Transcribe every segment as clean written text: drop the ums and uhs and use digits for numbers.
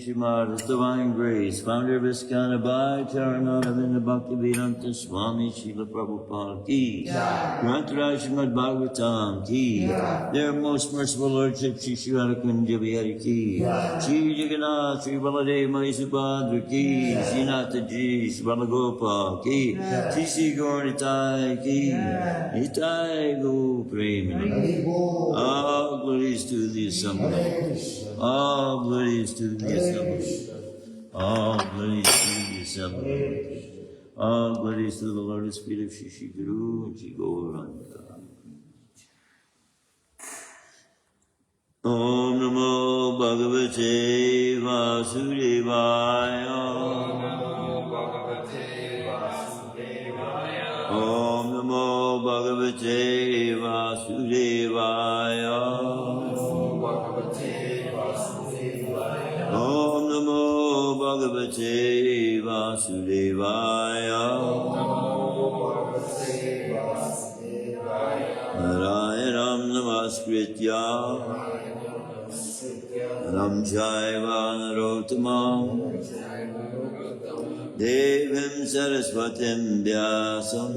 Shrimadbhagavatam, divine grace, founder of Iskana Bhai Charanam in the Bhaktivedanta Swami Srila Prabhupada ki, Grantaraj Shrimadbhagavatam ki, their most merciful Lordship Shri Radhakunja Bihari ki, Shri Jagannath, Shri Baladev Mai Subhadra ki, Shri Nathaji, Shri Balagopal ki, Shri Shri Gauranitai ki, Nitai Go Premani. All glories to the assembly. All glories to the assembly. All glories to the assembly. All glories to the Lotus feet of Shri Guru and Shri Gauranga. Om Namo Bhagavate Vasudevaya. Om Namo Bhagavate Vasudevaya. Om Namo Bhagavate Vasudevaya. Om Namo Bhagavate Vasudevaya. Narayanam Namaskritya Ram Jaiva Narottamam Devim Saraswatim Vyasam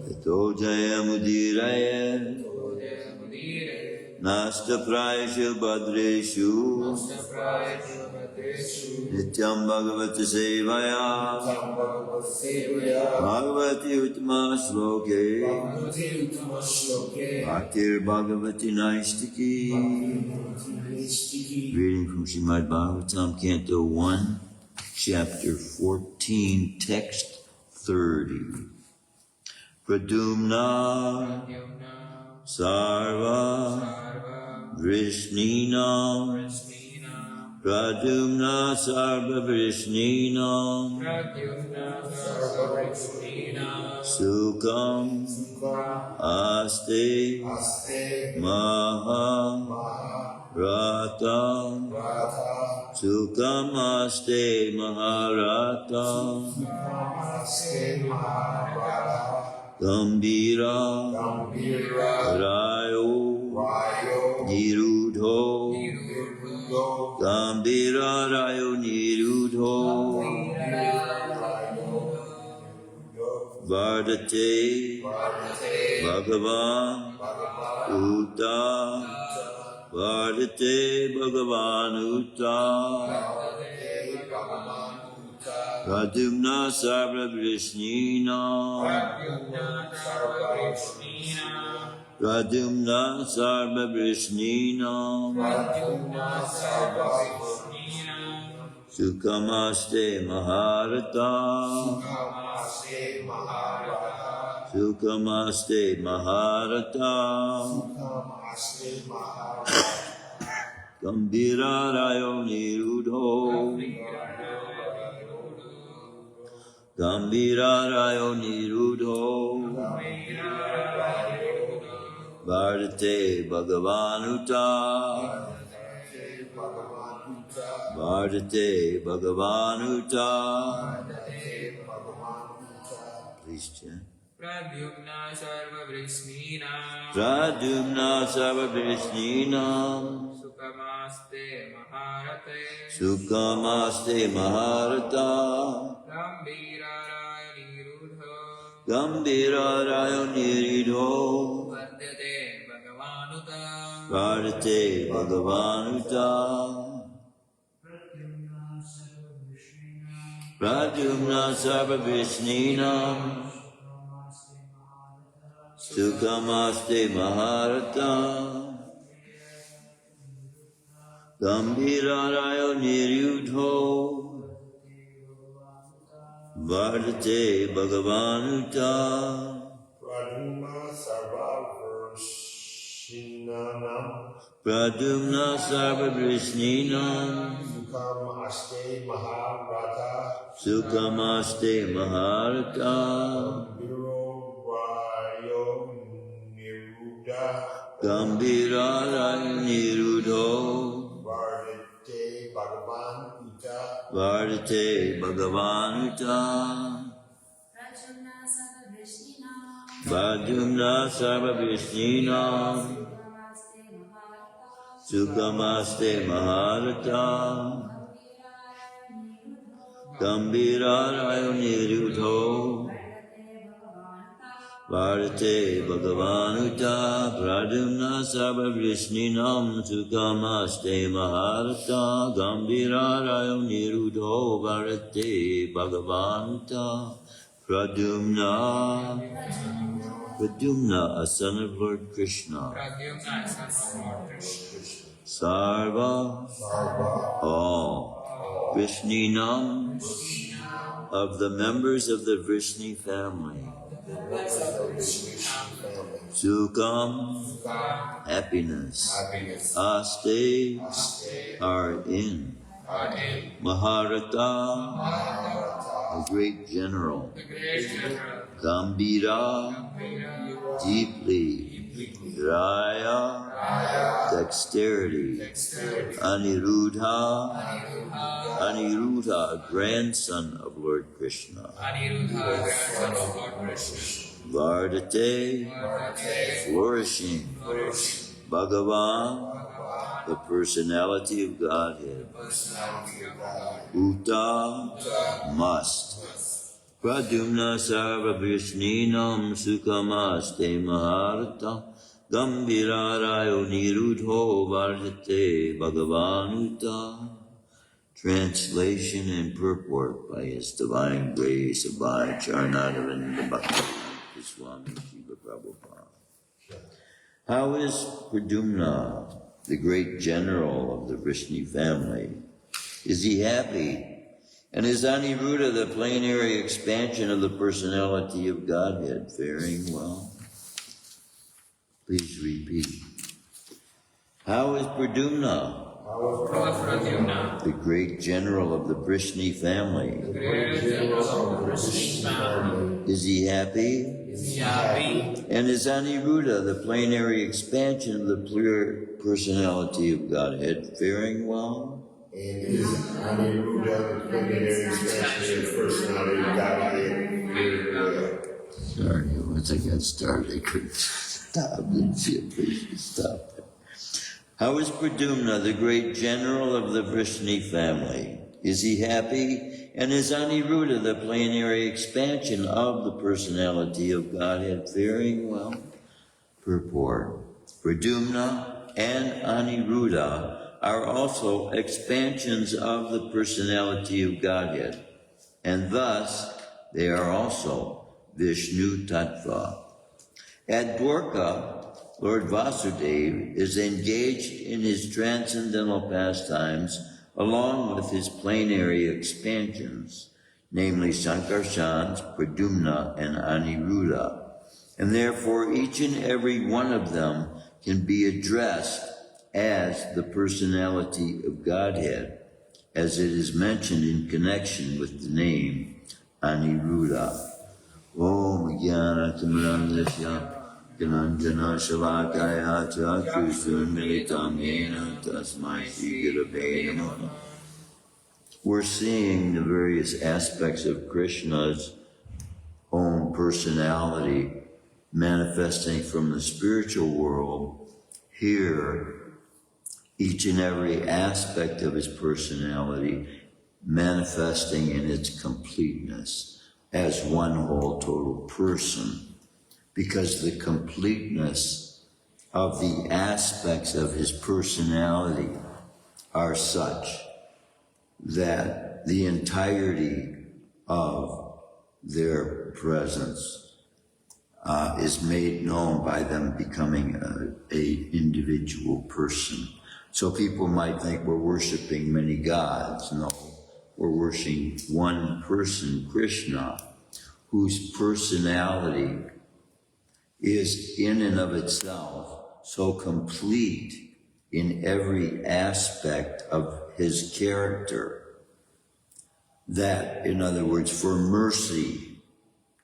Tato Jayamudiraya Nasta Prayashu Bhadreshu Nityam Bhagavata Sevaya Bhagavati Uttama Shloke Bhaktir Bhagavati Naistiki. Reading from Shrimadbhagavatam, Canto 1, chapter 14, text 30. Pradyumna Sarva Vrishninam Pradyumna Sarva Vrishninam Sukham Aste Maha Rata Sukham Aste Maharata Gambira Rayo Nirudho Gambira Rayo Nirudho Vardate Bhagavan Uta Vardate Bhagavan Uta Pradyumna Sarva Vrishninam Pradyumna Sarva Vrishninam Sukhamaste Maharata Sukhamaste Maharata Gambira Rayo Nirudho Gambira Rayo Nirudho Vardate Bhagavanuta Vardate Bhagavanuta. Please chant. Pradyumna Sarva Vrishninam Pradyumna Sarva Vrishninam Sukhamaste Maharate Sukhamaste Maharata Gambira Raya Nirudho Gambira Rayo Nirudho Vardate Bhagavanuta Vardate Bhagavanuta. Pradyumna Sarva Vrishninam Sukhamaste Maharata Gambira Rayo Nirudho Vardate Bhagavanuta. Pradyumna Sarva Vrishninam Pradyumna Sarva Vrishninam Sukhamaste Maharata Sukhamaste Maharata Gambira Rayo Nirudho Vardate Bhagavan Uta Vardate Bhagavanuta. Pradyumna Sarva Vrishninam Sukhamaste Maharata Gambira Rayo Nirudho Vardate Bhagavanuta. Pradyumna Sarva Vrishninam Sukhamaste Maharata Gambira Rayo Nirudho Vardate Bhagavanuta. Pradyumna Pradyumna, a son of Lord Kṛṣṇa. Pradyumna son of Lord Kṛṣṇa Sarva all Vrishninam of the members of the Vrishni family. Sukham happiness. Aste are in. Maharata the great general. Gambira deeply. Raya dexterity. Aniruddha Aniruddha, grandson of Lord Kṛṣṇa. Vardate flourishing. Bhagavan the personality of Godhead. Uta must. Pradyumna Sarva Vrishninam Sukhamaste Maharata Gambira Rayo Nirudho Vardate Bhagavanuta. Translation and purport by His Divine Grace Abhay Charnadavinda Bhakti Swami Shiva Prabhupada. How is Pradyumna, the great general of the Vrishni family? Is he happy And is Aniruddha the plenary expansion of the personality of Godhead, faring well? Please repeat. How is Pradyumna, Pradyumna, the great general of the Kṛṣṇa family? the great general of the Kṛṣṇa family, Is he happy? is happy? And is Aniruddha the plenary expansion of the pure personality of Godhead, faring well? And is Aniruddha the plenary expansion of the personality of Godhead very well? Sorry, once I got started, I couldn't stop. Didn't see a place to stop there. How is Pradyumna, the great general of the Kṛṣṇa family? Is he happy? And is Aniruddha the plenary expansion of the personality of Godhead, faring well? Purport. Pradyumna and Aniruddha are also expansions of the personality of Godhead, and thus they are also Vishnu Tattva. At Dwarka, Lord Vasudeva is engaged in his transcendental pastimes along with his plenary expansions, namely Sankarsans, Pradyumna, and Aniruddha, and therefore each and every one of them can be addressed as the personality of Godhead, as it is mentioned in connection with the name Aniruddha. Om Jnana Tamarandasya Gananjana Shalakaya Chakusun Militam Yena Tasmai Shri Gurave Namaha. We're seeing the various aspects of Kṛṣṇa's own personality manifesting from the spiritual world here. Each and every aspect of his personality manifesting in its completeness as one whole total person, because the completeness of the aspects of his personality are such that the entirety of their presence is made known by them becoming a individual person. So people might think we're worshiping many gods. No, we're worshiping one person, Kṛṣṇa, whose personality is in and of itself so complete in every aspect of his character that, in other words, for mercy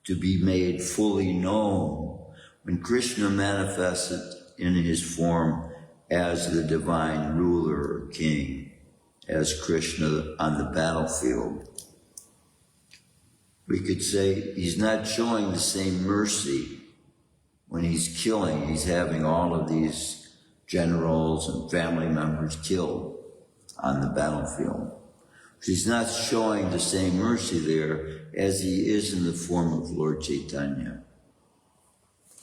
to be made fully known, when Kṛṣṇa manifested in his form as the divine ruler or king, as Kṛṣṇa on the battlefield, we could say he's not showing the same mercy when he's killing. He's having all of these generals and family members killed on the battlefield. He's not showing the same mercy there as he is in the form of Lord Chaitanya.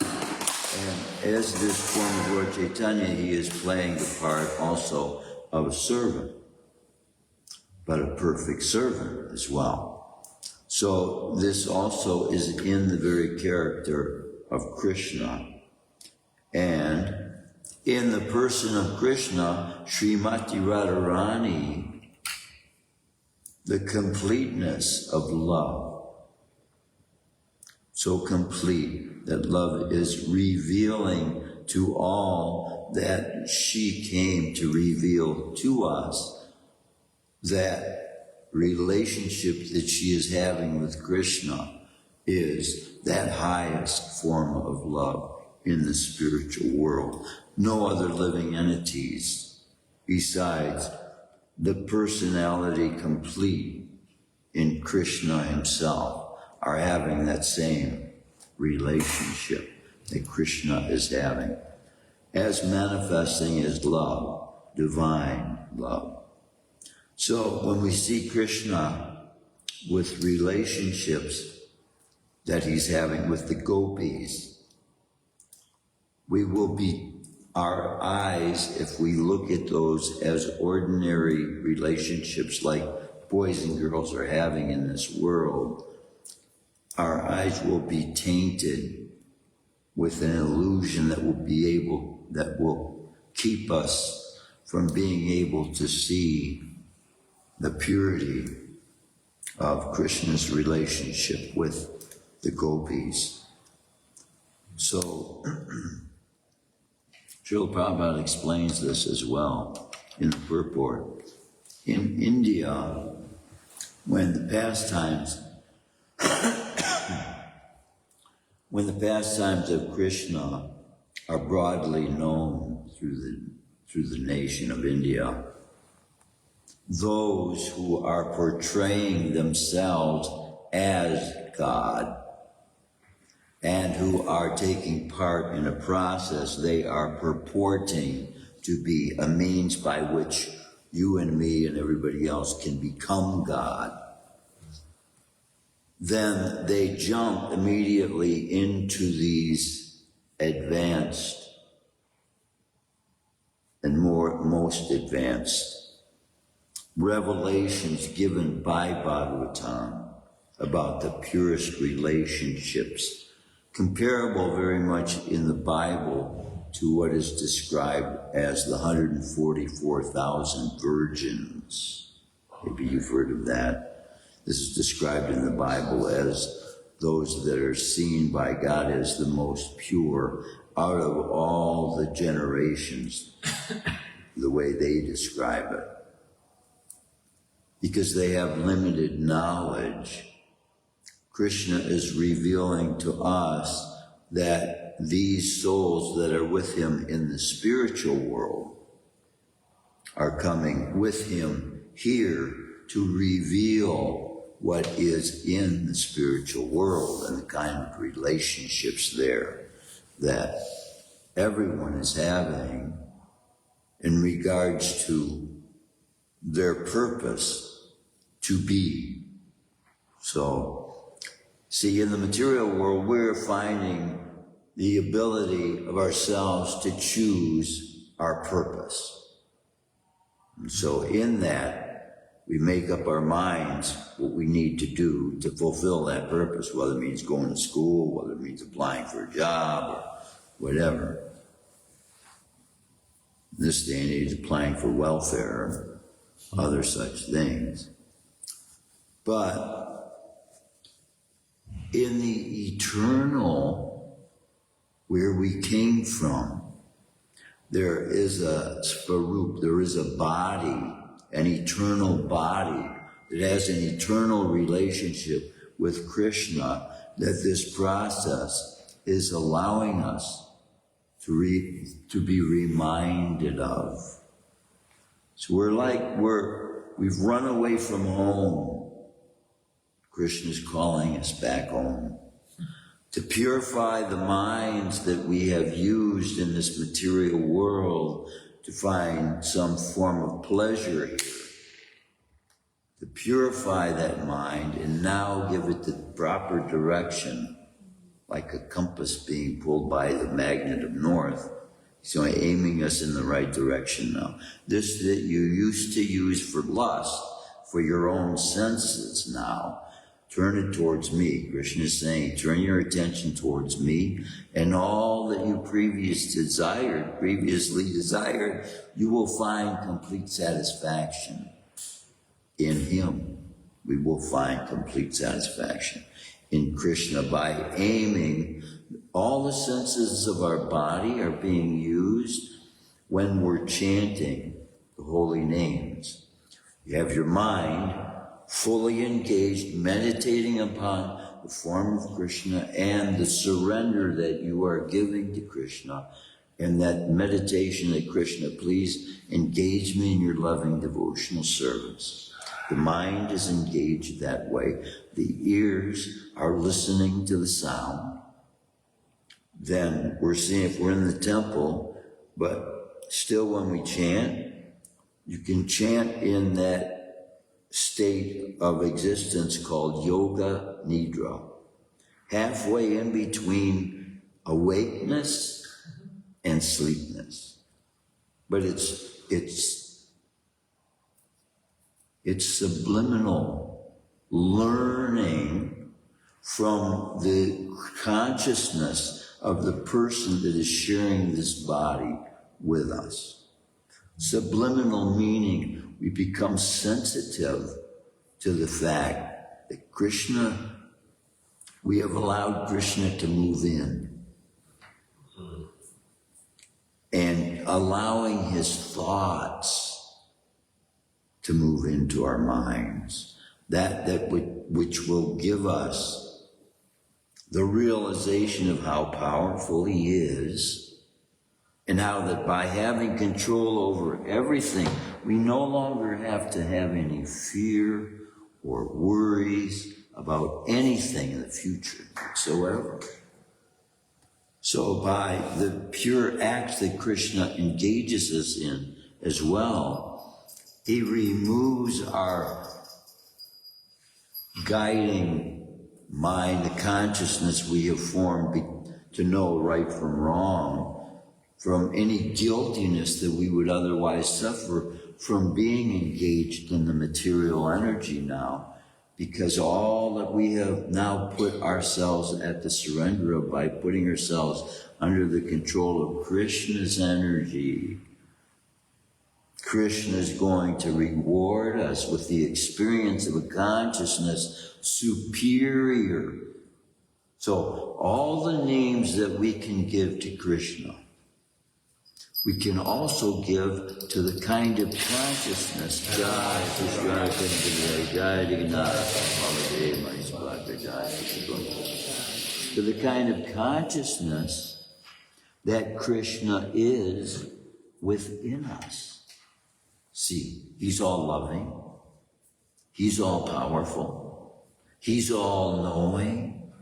And as this form of Lord Chaitanya, he is playing the part also of a servant, but a perfect servant as well. So this also is in the very character of Kṛṣṇa. And in the person of Kṛṣṇa, Srimati Radharani, the completeness of love, so complete that love is revealing to all that she came to reveal to us, that relationship that she is having with Kṛṣṇa is that highest form of love in the spiritual world. No other living entities besides the personality complete in Kṛṣṇa himself are having that same relationship that Kṛṣṇa is having, as manifesting as love, divine love. So when we see Kṛṣṇa with relationships that he's having with the gopis, we will be, our eyes, if we look at those as ordinary relationships like boys and girls are having in this world, our eyes will be tainted with an illusion that will keep us from being able to see the purity of Krishna's relationship with the gopis. So, Srila Prabhupada explains this as well in the purport. In India, when the pastimes of Krishna are broadly known through the nation of India, those who are portraying themselves as God and who are taking part in a process they are purporting to be a means by which you and me and everybody else can become God, then they jump immediately into these advanced and most advanced revelations given by Bhagavatam about the purest relationships, comparable very much in the Bible to what is described as the 144,000 virgins. Maybe you've heard of that. This is described in the Bible as those that are seen by God as the most pure out of all the generations, the way they describe it. Because they have limited knowledge, Krishna is revealing to us that these souls that are with him in the spiritual world are coming with him here to reveal what is in the spiritual world and the kind of relationships there that everyone is having in regards to their purpose to be. So, see, in the material world, we're finding the ability of ourselves to choose our purpose. And so in that, we make up our minds what we need to do to fulfill that purpose, whether it means going to school, whether it means applying for a job, or whatever. In this day and age, applying for welfare, other such things. But in the eternal, where we came from, there is a svarup, there is a body, an eternal body that has an eternal relationship with Krishna, that this process is allowing us to be reminded of. So we've run away from home. Krishna's calling us back home to purify the minds that we have used in this material world to find some form of pleasure here. To purify that mind and now give it the proper direction, like a compass being pulled by the magnet of north. So aiming us in the right direction now. This that you used to use for lust, for your own senses now, turn it towards me. Krishna is saying, turn your attention towards me, and all that you previously desired, you will find complete satisfaction in him. We will find complete satisfaction in Krishna by aiming. All the senses of our body are being used when we're chanting the holy names. You have your mind fully engaged, meditating upon the form of Krishna and the surrender that you are giving to Krishna, and that meditation that Krishna, please engage me in your loving devotional service. The mind is engaged that way. The ears are listening to the sound. Then we're seeing if we're in the temple, but still when we chant, you can chant in that state of existence called yoga nidra, halfway in between awakeness and sleepness. But it's subliminal learning from the consciousness of the person that is sharing this body with us. Subliminal meaning, we become sensitive to the fact that Kṛṣṇa, we have allowed Kṛṣṇa to move in. And allowing his thoughts to move into our minds, which will give us the realization of how powerful he is, and how that by having control over everything, we no longer have to have any fear or worries about anything in the future whatsoever. So by the pure acts that Kṛṣṇa engages us in as well, he removes our guiding mind, the consciousness we have formed to know right from wrong, from any guiltiness that we would otherwise suffer from being engaged in the material energy now. Because all that we have now put ourselves at the surrender of by putting ourselves under the control of Kṛṣṇa's energy, Kṛṣṇa is going to reward us with the experience of a consciousness superior. So all the names that we can give to Kṛṣṇa, we can also give to the kind of consciousness, to the kind of consciousness that Kṛṣṇa is within us. See, he's all loving, he's all powerful, he's all knowing,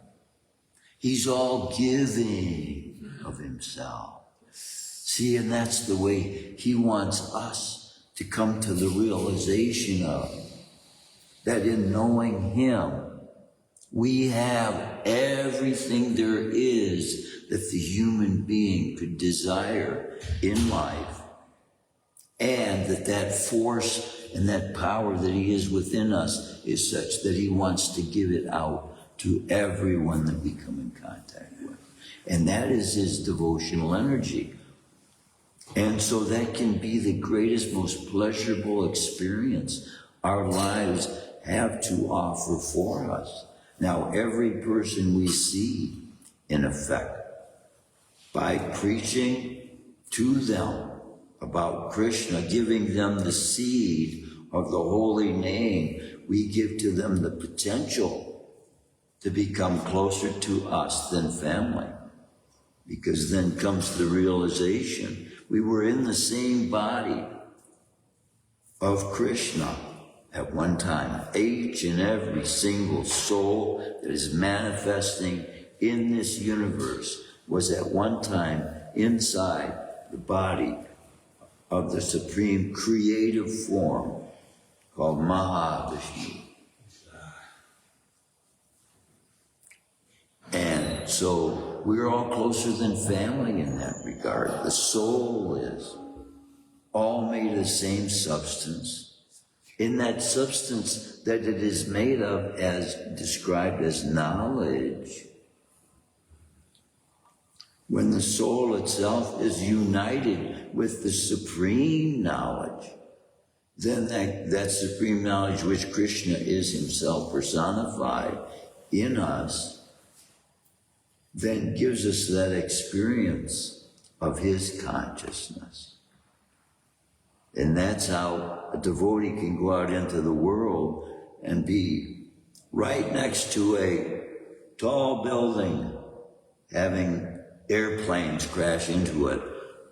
he's all giving of himself. See, and that's the way he wants us to come to the realization of that in knowing him, we have everything there is that the human being could desire in life, and that force and that power that he is within us is such that he wants to give it out to everyone that we come in contact with. And that is his devotional energy. And so that can be the greatest, most pleasurable experience our lives have to offer for us. Now, every person we see, in effect, by preaching to them about Kṛṣṇa, giving them the seed of the holy name, we give to them the potential to become closer to us than family. Because then comes the realization, we were in the same body of Kṛṣṇa at one time. Each and every single soul that is manifesting in this universe was at one time inside the body of the supreme creative form called Mahavishnu. And so we're all closer than family in that regard. The soul is all made of the same substance. In that substance that it is made of, as described as knowledge, when the soul itself is united with the supreme knowledge, then that supreme knowledge which Kṛṣṇa is himself personified in us, then gives us that experience of his consciousness. And that's how a devotee can go out into the world and be right next to a tall building, having airplanes crash into it,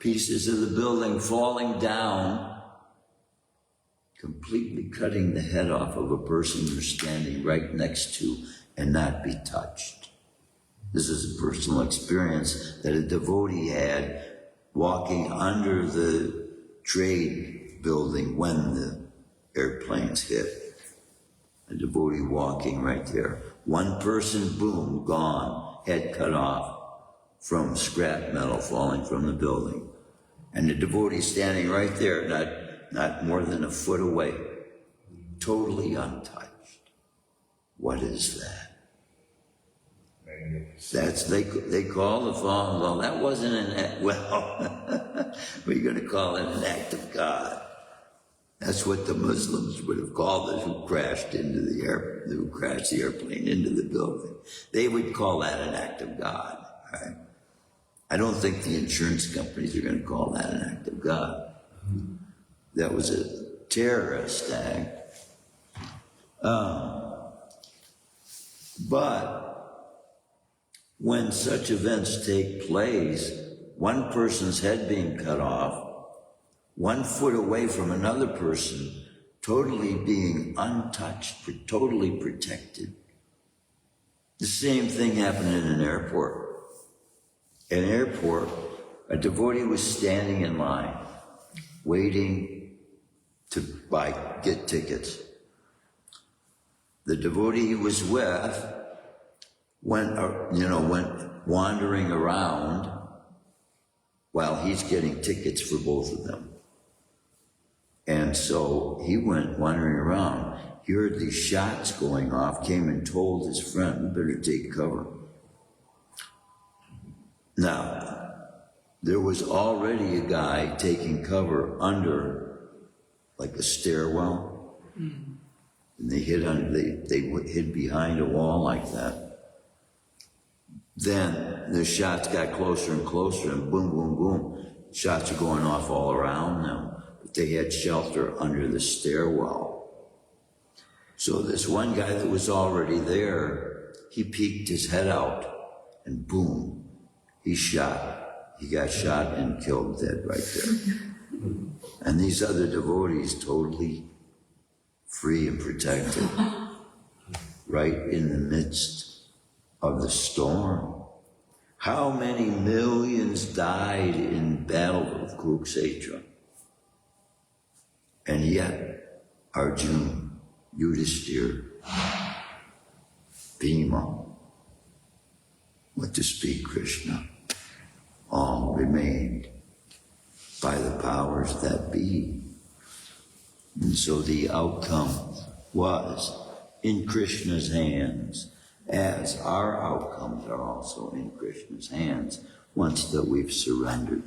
pieces of the building falling down, completely cutting the head off of a person you're standing right next to and not be touched. This is a personal experience that a devotee had walking under the trade building when the airplanes hit. A devotee walking right there. One person, boom, gone, head cut off from scrap metal falling from the building. And the devotee standing right there, not more than a foot away, totally untouched. What is that? That's, they call the fall, well, that wasn't an act, well, we're going to call it an act of God. That's what the Muslims would have called it who crashed the airplane into the building. They would call that an act of God, right? I don't think the insurance companies are going to call that an act of God. That was a terrorist act. But when such events take place, one person's head being cut off, 1 foot away from another person, totally being untouched, totally protected. The same thing happened in an airport. An airport, a devotee was standing in line, waiting to get tickets. The devotee he was with went wandering around while he's getting tickets for both of them. And so he went wandering around. He heard these shots going off, came and told his friend, "We better take cover." Now, there was already a guy taking cover under like a stairwell. And they hid behind a wall like that. Then the shots got closer and closer, and boom, boom, boom. Shots are going off all around them. But they had shelter under the stairwell. So this one guy that was already there, he peeked his head out, and boom, he got shot and killed dead right there. And these other devotees totally free and protected, right in the midst of the storm. How many millions died in battle of Kṛṣṇa? And yet, Arjuna, Yudhishthira, Bhima, what to speak, Kṛṣṇa, all remained by the powers that be. And so the outcome was in Krishna's hands, as our outcomes are also in Krishna's hands, once that we've surrendered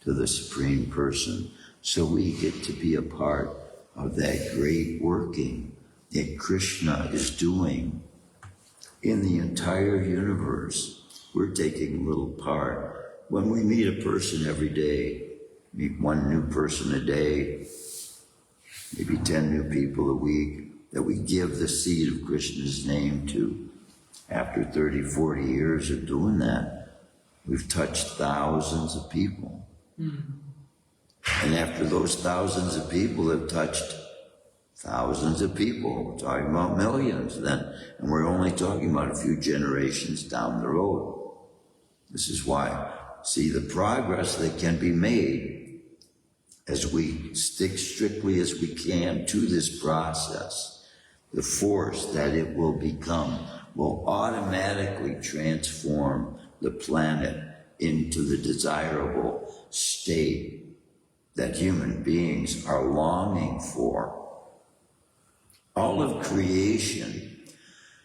to the Supreme Person. So we get to be a part of that great working that Kṛṣṇa is doing in the entire universe. We're taking a little part. When we meet a person every day, meet one new person a day, maybe 10 new people a week, that we give the seed of Krishna's name to. After 30, 40 years of doing that, we've touched thousands of people. And after those thousands of people have touched thousands of people, we're talking about millions then, and we're only talking about a few generations down the road. This is why, see, the progress that can be made as we stick strictly as we can to this process, the force that it will become will automatically transform the planet into the desirable state that human beings are longing for. All of creation,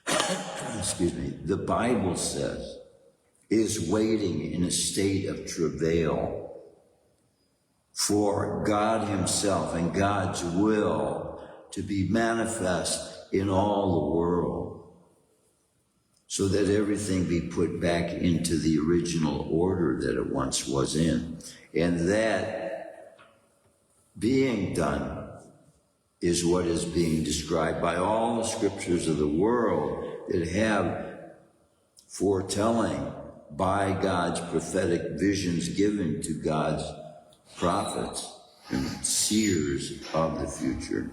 excuse me, the Bible says, is waiting in a state of travail for God Himself and God's will to be manifest in all the world, so that everything be put back into the original order that it once was in. And that being done is what is being described by all the scriptures of the world that have foretelling by God's prophetic visions given to God's prophets and seers of the future,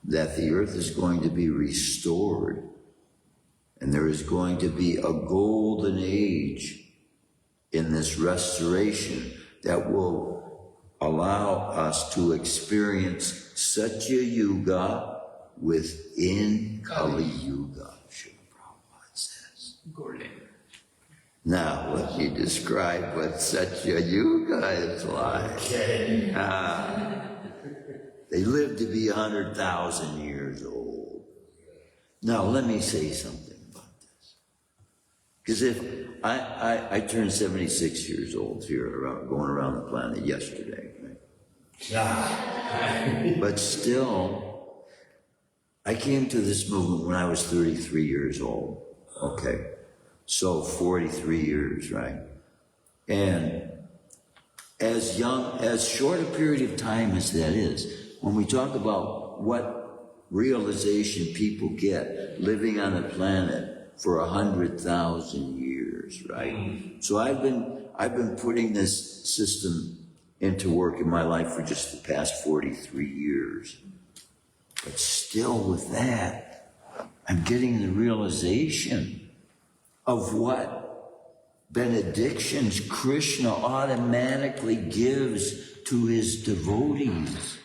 that the earth is going to be restored, and there is going to be a golden age in this restoration that will allow us to experience Satya Yuga within Kali Yuga, Srila Prabhupada says. Golden. Now, let me describe what Satya Yuga is like. Okay. They live to be 100,000 years old. Now, let me say something about this. Because if I turned 76 years old here, going around the planet yesterday, right? But still, I came to this movement when I was 33 years old. Okay. So 43 years, right? And as short a period of time as that is, when we talk about what realization people get living on a planet for 100,000 years, right? So I've been putting this system into work in my life for just the past 43 years. But still with that, I'm getting the realization of what benedictions Kṛṣṇa automatically gives to his devotees.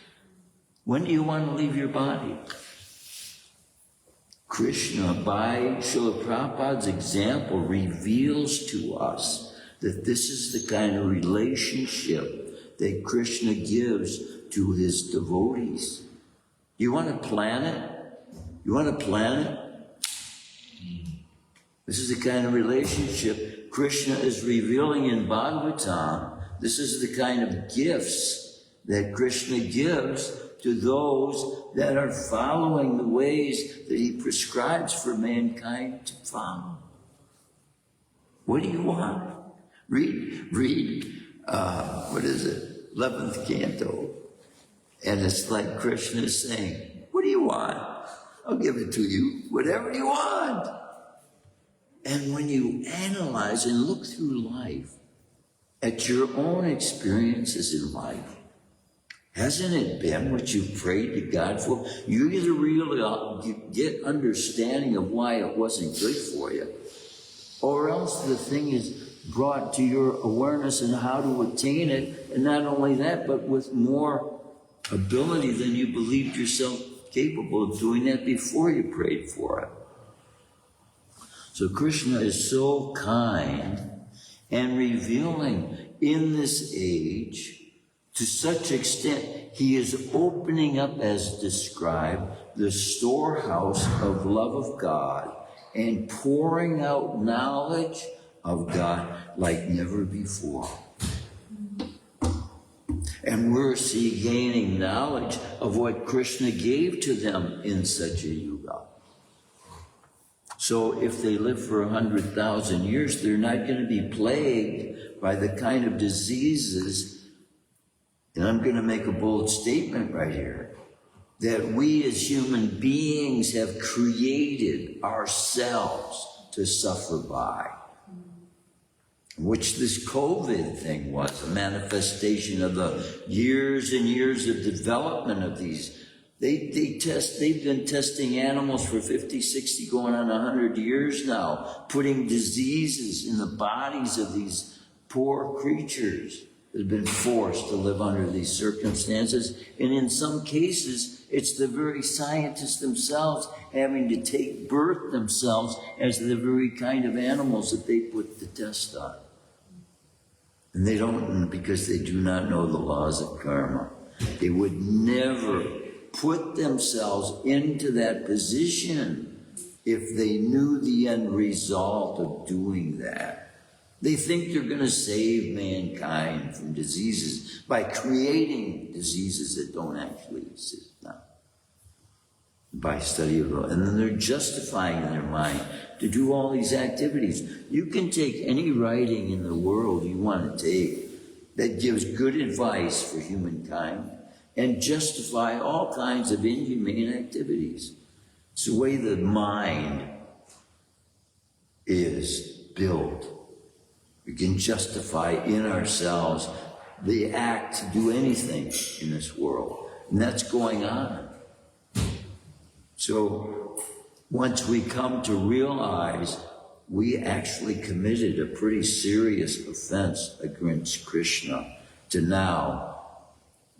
When do you want to leave your body? Kṛṣṇa, by Srila Prabhupada's example, reveals to us that this is the kind of relationship that Kṛṣṇa gives to his devotees. You want to plan it? You want to plan it? This is the kind of relationship Kṛṣṇa is revealing in Bhagavatam. This is the kind of gifts that Kṛṣṇa gives to those that are following the ways that he prescribes for mankind to follow. What do you want? Read, what is it? 11th canto. And it's like Kṛṣṇa is saying, what do you want? I'll give it to you, whatever you want. And when you analyze and look through life at your own experiences in life, hasn't it been what you prayed to God for? You either really get understanding of why it wasn't good for you, or else the thing is brought to your awareness and how to attain it, and not only that, but with more ability than you believed yourself capable of doing that before you prayed for it. So Kṛṣṇa is so kind and revealing in this age to such extent he is opening up, as described, the storehouse of love of God and pouring out knowledge of God like never before. And we're gaining knowledge of what Kṛṣṇa gave to them in such a yuga. So if they live for 100,000 years, they're not going to be plagued by the kind of diseases, and I'm going to make a bold statement right here, that we as human beings have created ourselves to suffer by. Which this COVID thing was, a manifestation of the years and years of development of these. They've been testing animals for 50, 60, going on 100 years now, putting diseases in the bodies of these poor creatures that have been forced to live under these circumstances. And in some cases, it's the very scientists themselves having to take birth themselves as the very kind of animals that they put the test on. And they don't, because they do not know the laws of karma. They would never put themselves into that position if they knew the end result of doing that. They think they're going to save mankind from diseases by creating diseases that don't actually exist now, by study of law. And then they're justifying in their mind to do all these activities. You can take any writing in the world you want to take that gives good advice for humankind and justify all kinds of inhumane activities. It's the way the mind is built. We can justify in ourselves the act to do anything in this world. And that's going on. So once we come to realize we actually committed a pretty serious offense against Kṛṣṇa to now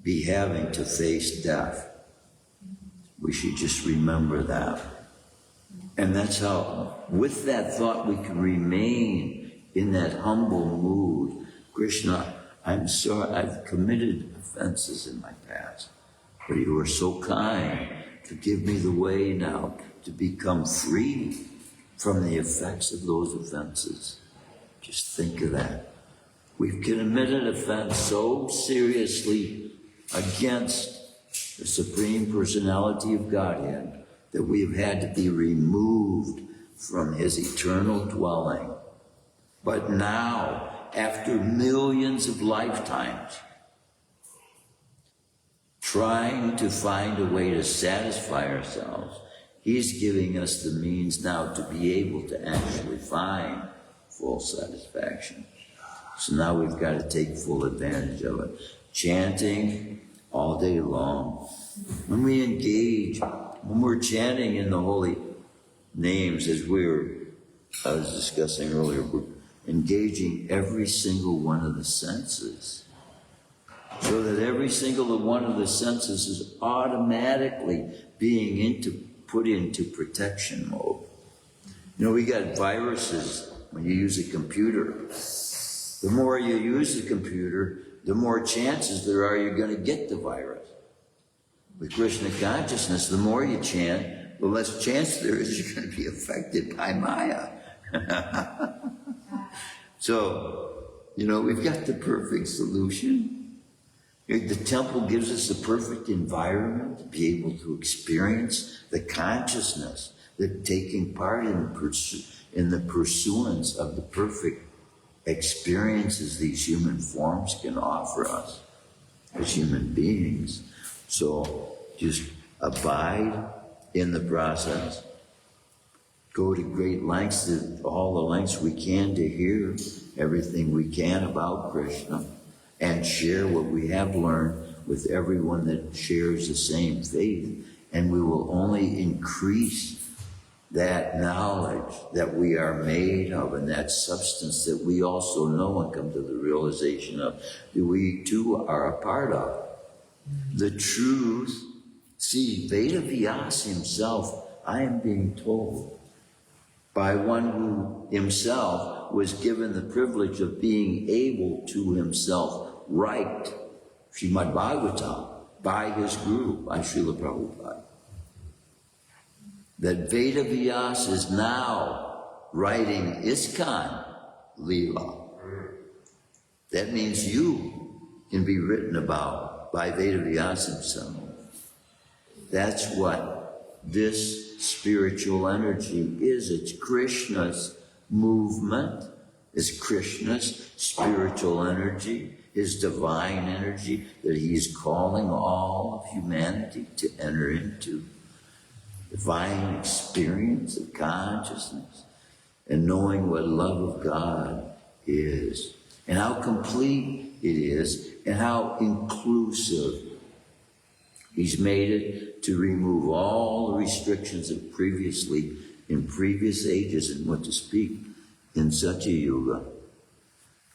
be having to face death. We should just remember that. And that's how, with that thought, we can remain in that humble mood. Kṛṣṇa, I'm sorry, I've committed offenses in my past, but you were so kind to give me the way now to become free from the effects of those offenses. Just think of that. We've committed offense so seriously against the Supreme Personality of Godhead, that we have had to be removed from his eternal dwelling. But now, after millions of lifetimes, trying to find a way to satisfy ourselves, he's giving us the means now to be able to actually find full satisfaction. So now we've got to take full advantage of it. Chanting all day long. When we engage, when we're chanting in the holy names, as I was discussing earlier, we're engaging every single one of the senses, so that every single one of the senses is automatically being put into protection mode. You know, we got viruses when you use a computer. The more you use the computer, the more chances there are you're going to get the virus. With Kṛṣṇa consciousness, the more you chant, the less chance there is you're going to be affected by Maya. So, you know, we've got the perfect solution. The temple gives us the perfect environment to be able to experience the consciousness that taking part in the pursuance of the perfect experiences these human forms can offer us as human beings. So just abide in the process. Go to great lengths, all the lengths we can, to hear everything we can about Kṛṣṇa, and share what we have learned with everyone that shares the same faith. And we will only increase that knowledge that we are made of, and that substance that we also know and come to the realization of, that we too are a part of. The truth. See, Vedavyasa himself, I am being told, by one who himself was given the privilege of being able to himself write Shrimadbhagavatam by his guru, by Srila Prabhupada, that Vedavyasa is now writing ISKCON Leela. That means you can be written about by Vedavyasa himself. That's what this spiritual energy is. It's Krishna's movement. It's Krishna's spiritual energy, his divine energy that he is calling all of humanity to enter into. Divine experience of consciousness and knowing what love of God is, and how complete it is, and how inclusive. He's made it to remove all the restrictions of previously, in previous ages, and what to speak in such a yuga.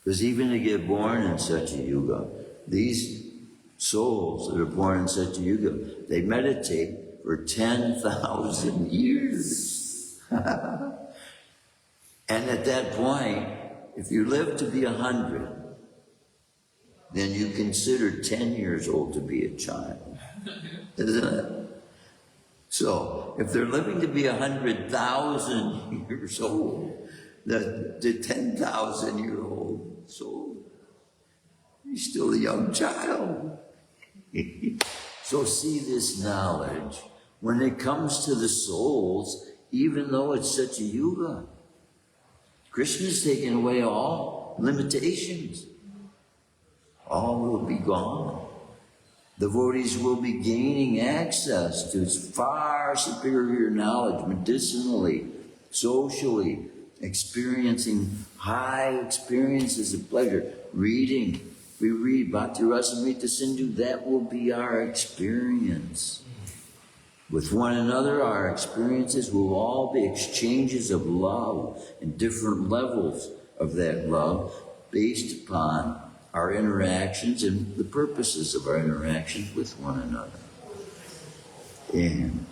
Because even to get born in such a yuga, these souls that are born in such a yuga, they meditate for 10,000 years. And at that point, if you live to be 100, then you consider 10 years old to be a child, isn't it? So, if they're living to be 100,000 years old, the 10,000-year-old soul, he's still a young child. So see this knowledge. When it comes to the souls, even though it's such a yuga, Krishna's taken away all limitations. All will be gone. Devotees will be gaining access to far superior knowledge, medicinally, socially, experiencing high experiences of pleasure. Reading, we read Bhakti Rasamrita Sindhu, that will be our experience. With one another, our experiences will all be exchanges of love and different levels of that love based upon our interactions and the purposes of our interactions with one another. And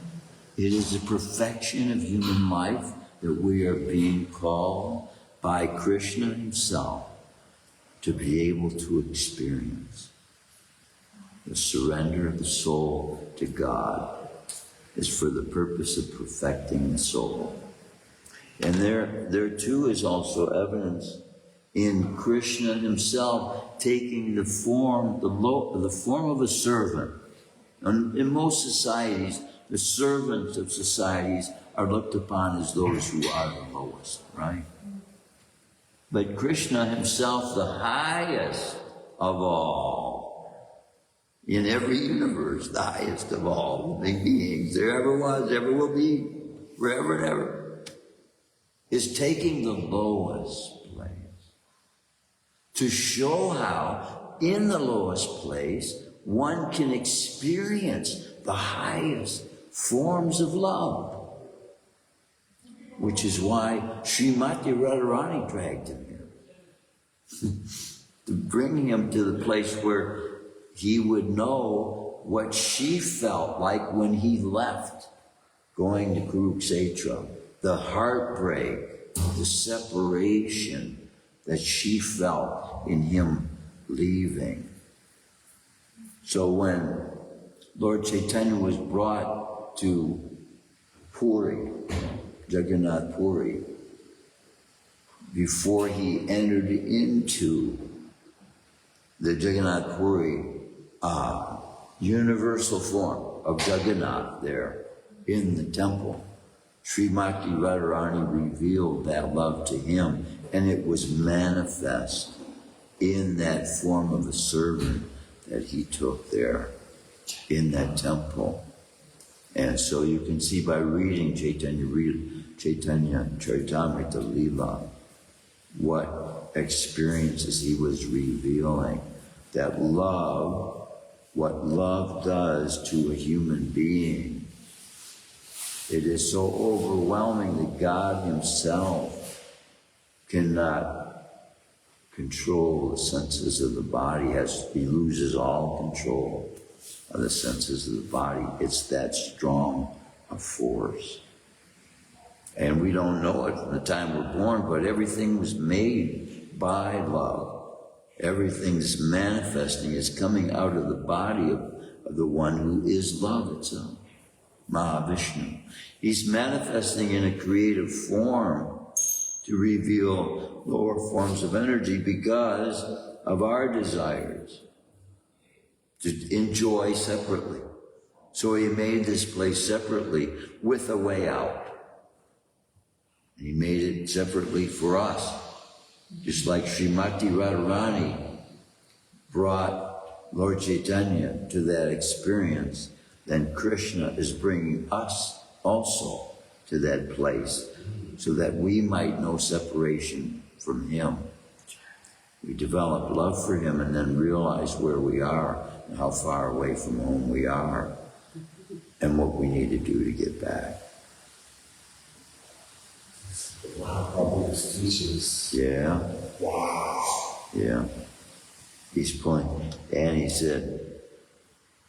it is the perfection of human life that we are being called by Kṛṣṇa himself to be able to experience. The surrender of the soul to God is for the purpose of perfecting the soul. And there too is also evidence in Kṛṣṇa himself taking the form of a servant. And in most societies, the servants of societies are looked upon as those who are the lowest, right? But Kṛṣṇa himself, the highest of all, in every universe, the highest of all living beings there ever was, ever will be, forever and ever, is taking the lowest place to show how, in the lowest place, one can experience the highest forms of love. Which is why Shrimati Radharani dragged him here. To bring him to the place where he would know what she felt like when he left, going to Kurukshetra. The heartbreak, the separation that she felt in him leaving. So when Lord Chaitanya was brought to Puri, Jagannath Puri, before he entered into the Jagannath Puri universal form of Jagannath there in the temple, Shrimati Radharani revealed that love to him, and it was manifest in that form of a servant that he took there in that temple. And so you can see by reading Chaitanya Charitamrita Leela what experiences he was revealing. That love, what love does to a human being, it is so overwhelming that God himself cannot control the senses of the body. He loses all control of the senses of the body. It's that strong a force. And we don't know it from the time we're born, but everything was made by love. Everything's manifesting, is coming out of the body of the one who is love itself, Mahavishnu. He's manifesting in a creative form to reveal lower forms of energy because of our desires to enjoy separately. So he made this place separately with a way out. He made it separately for us. Just like Shrimati Radharani brought Lord Chaitanya to that experience, then Kṛṣṇa is bringing us also to that place so that we might know separation from him. We develop love for him and then realize where we are and how far away from home we are and what we need to do to get back. Wow, Prabhu's teachings. Yeah. Wow. Yeah. He's pulling, and he said,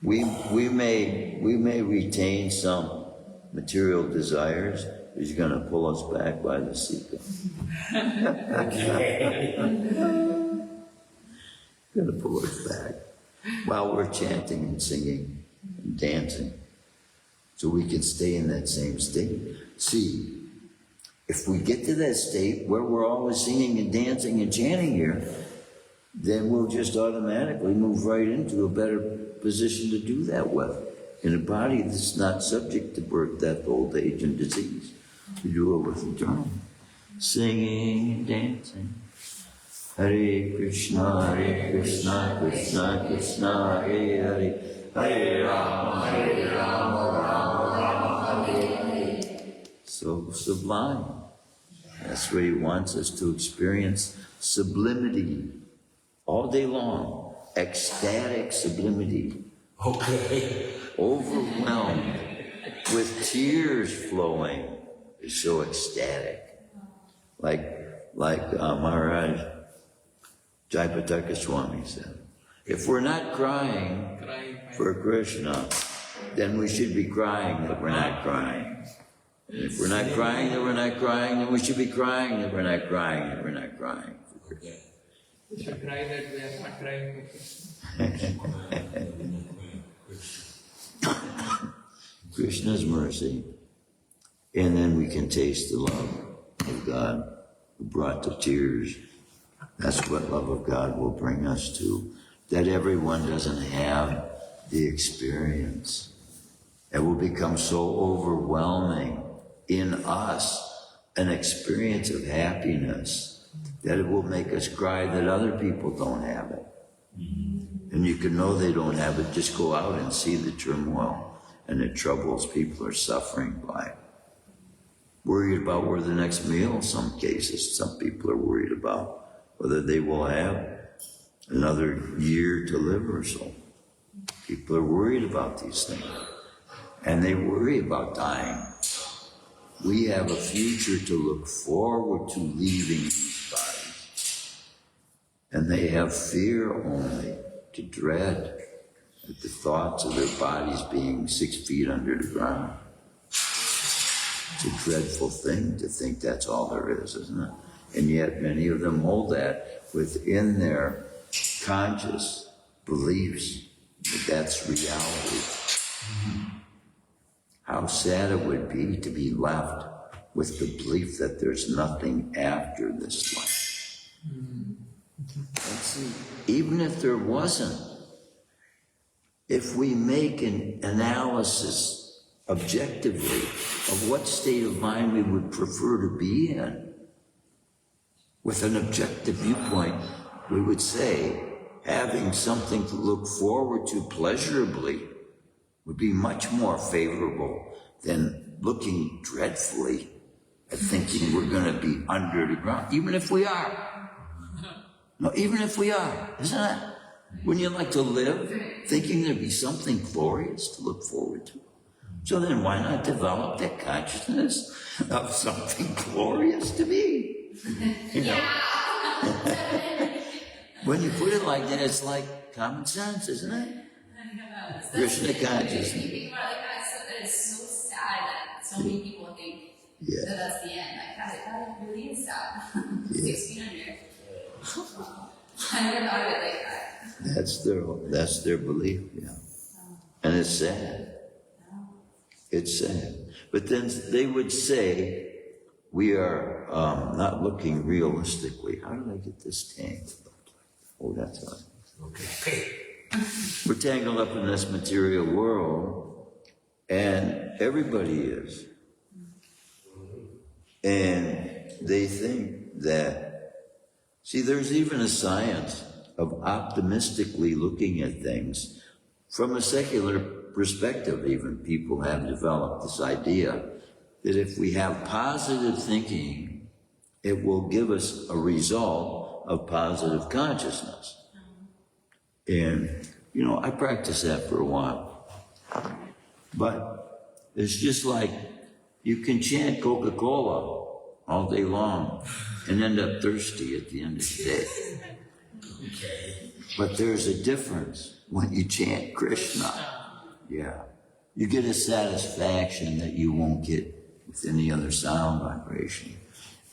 we may retain some material desires, but he's going to pull us back by the sika. Going to pull us back while we're chanting and singing and dancing, so we can stay in that same state. See, if we get to that state where we're always singing and dancing and chanting here, then we'll just automatically move right into a better position to do that with, in a body that's not subject to birth, death, old age, and disease. We do it with eternal singing and dancing. Hare Kṛṣṇa, Hare Kṛṣṇa, Kṛṣṇa Kṛṣṇa, Hare Hare, Hare Rama, Rama Rama, Hare Hare. So sublime. That's what he wants us to experience, sublimity, all day long, ecstatic sublimity. Okay. Overwhelmed with tears flowing, is so ecstatic. Like Maharaj Jayapataka Swami said, if we're not crying for Kṛṣṇa, then we should be crying that we're not crying. And if we're not crying that we're not crying, then we should be crying that we're not crying that we're not crying. We should cry that we are not crying. Krishna's mercy. And then we can taste the love of God who brought the tears That's what love of God will bring us to, that everyone doesn't have the experience. It will become so overwhelming in us, an experience of happiness, that it will make us cry that other people don't have it. And you can know they don't have it, just go out and see the turmoil and the troubles people are suffering by. Worried about where the next meal, in some cases, some people are worried about whether they will have another year to live or so. People are worried about these things. And they worry about dying. We have a future to look forward to leaving these bodies. And they have fear only, to dread at the thoughts of their bodies being 6 feet under the ground. It's a dreadful thing to think that's all there is, isn't it? And yet many of them hold that within their conscious beliefs that that's reality. How sad it would be to be left with the belief that there's nothing after this life. Let's see, even if there wasn't, if we make an analysis objectively of what state of mind we would prefer to be in, with an objective viewpoint, we would say having something to look forward to pleasurably would be much more favorable than looking dreadfully at thinking we're going to be under the ground, even if we are. No, even if we are, isn't it? Wouldn't you like to live thinking there'd be something glorious to look forward to? So then why not develop that consciousness of something glorious to be? You know? When you put it like that, it's like common sense, isn't it? Kṛṣṇa consciousness. When you think about it like that, it's so sad that so many people think that that's the end. Like, that really is sad. 1600. I never thought of it like that. That's their belief, yeah. And it's sad. It's sad. But then they would say, we are not looking realistically. How did I get this tangled up? Oh, that's us. Okay. We're tangled up in this material world, and everybody is. And they think that, see, there's even a science of optimistically looking at things from a secular perspective. Even people have developed this idea that if we have positive thinking, it will give us a result of positive consciousness. And, you know, I practiced that for a while. But it's just like you can chant Coca-Cola all day long and end up thirsty at the end of the day. But there's a difference when you chant Kṛṣṇa. Yeah. You get a satisfaction that you won't get with any other sound vibration.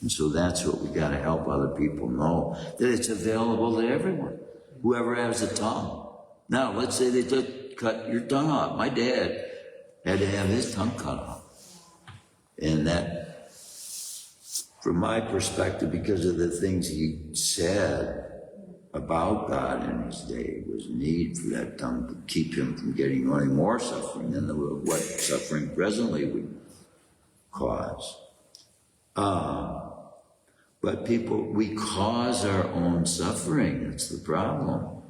And so that's what we got to help other people know, that it's available to everyone, whoever has a tongue. Now, let's say they cut your tongue off. My dad had to have his tongue cut off. And that, from my perspective, because of the things he said about God in his day, was a need for that tongue to keep him from getting any more suffering than what suffering presently would cause. But people, we cause our own suffering. That's the problem.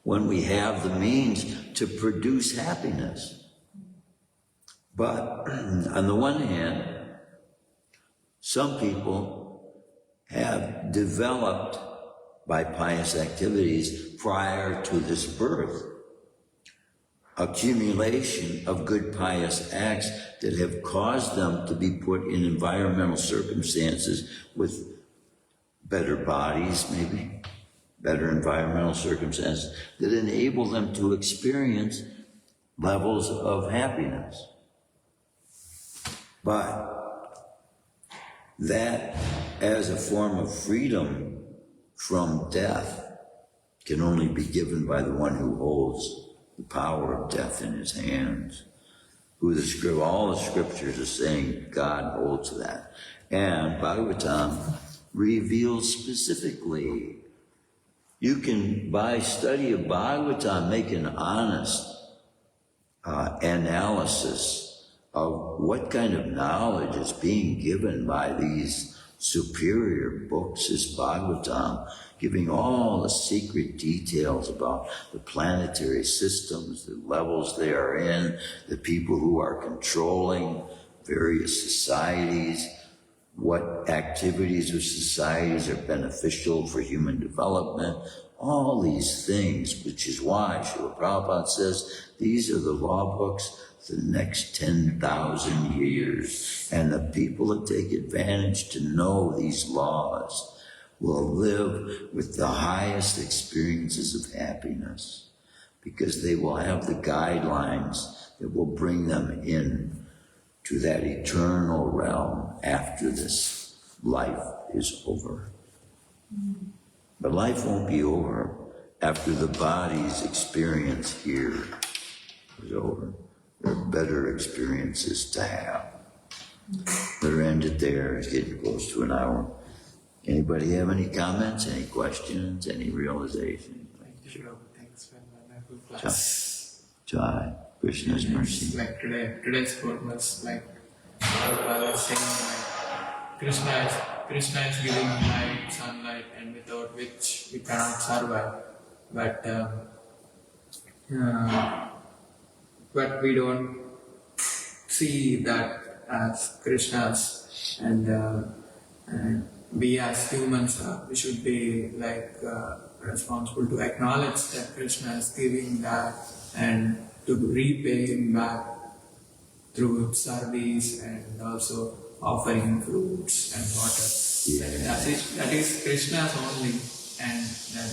When we have the means to produce happiness. But on the one hand, some people have developed by pious activities prior to this birth accumulation of good pious acts that have caused them to be put in environmental circumstances with better bodies, maybe, better environmental circumstances that enable them to experience levels of happiness. But that, as a form of freedom from death, can only be given by the one who holds the power of death in his hands, all the scriptures are saying God holds that. And Bhagavatam reveals specifically. You can, by study of Bhagavatam, make an honest analysis of what kind of knowledge is being given by these superior books as Bhagavatam, giving all the secret details about the planetary systems, the levels they are in, the people who are controlling various societies, what activities or societies are beneficial for human development, all these things, which is why Srila Prabhupada says these are the law books for the next 10,000 years. And the people that take advantage to know these laws will live with the highest experiences of happiness, because they will have the guidelines that will bring them in to that eternal realm after this life is over. But life won't be over after the body's experience here is over. There are better experiences to have. Better end it there. It's getting close to an hour. Anybody have any comments, any questions, any realization? Thank you. Thanks for a wonderful class. Jai. Krishna's mercy. Like today's quote was like, Prabhupada was saying like, Kṛṣṇa is giving light, sunlight, and without which we cannot survive. But we don't see that as Krishna's, and we as humans, we should be like responsible to acknowledge that Kṛṣṇa is giving that and to repay him back through service and also offering fruits and water. That is Krishna's only, and that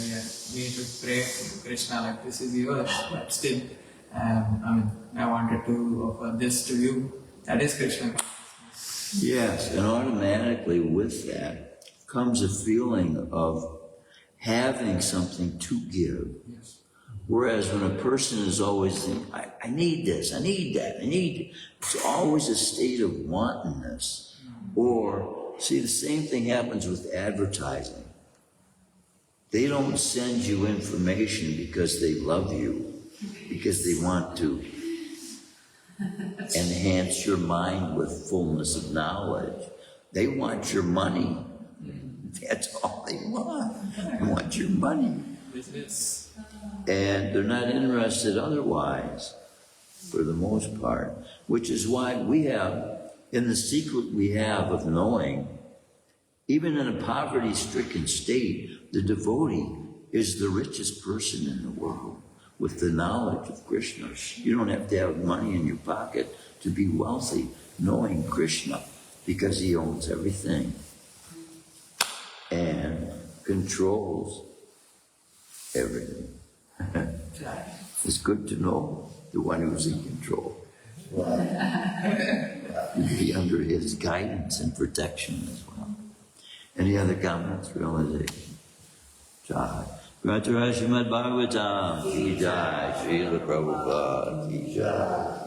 we should pray to Kṛṣṇa like this is yours, but still, I wanted to offer this to you. That is Krishna consciousness. Yes, and automatically with that comes a feeling of having something to give. Yes. Whereas when a person is always thinking, I need this, I need that, I need, it's always a state of wantonness. Or, see, the same thing happens with advertising. They don't send you information because they love you, because they want to enhance your mind with fullness of knowledge. They want your money. That's all they want. They want your money. Business. And they're not interested otherwise, for the most part, which is why we have, in the secret we have of knowing, even in a poverty-stricken state, the devotee is the richest person in the world with the knowledge of Krishna. You don't have to have money in your pocket to be wealthy, knowing Krishna, because he owns everything and controls everything. It's good to know the one who's in control. And be under his guidance and protection as well. Any other comments, realization? Jai. Shrimadbhagavatam ki jai, Srila Prabhupada ki jai.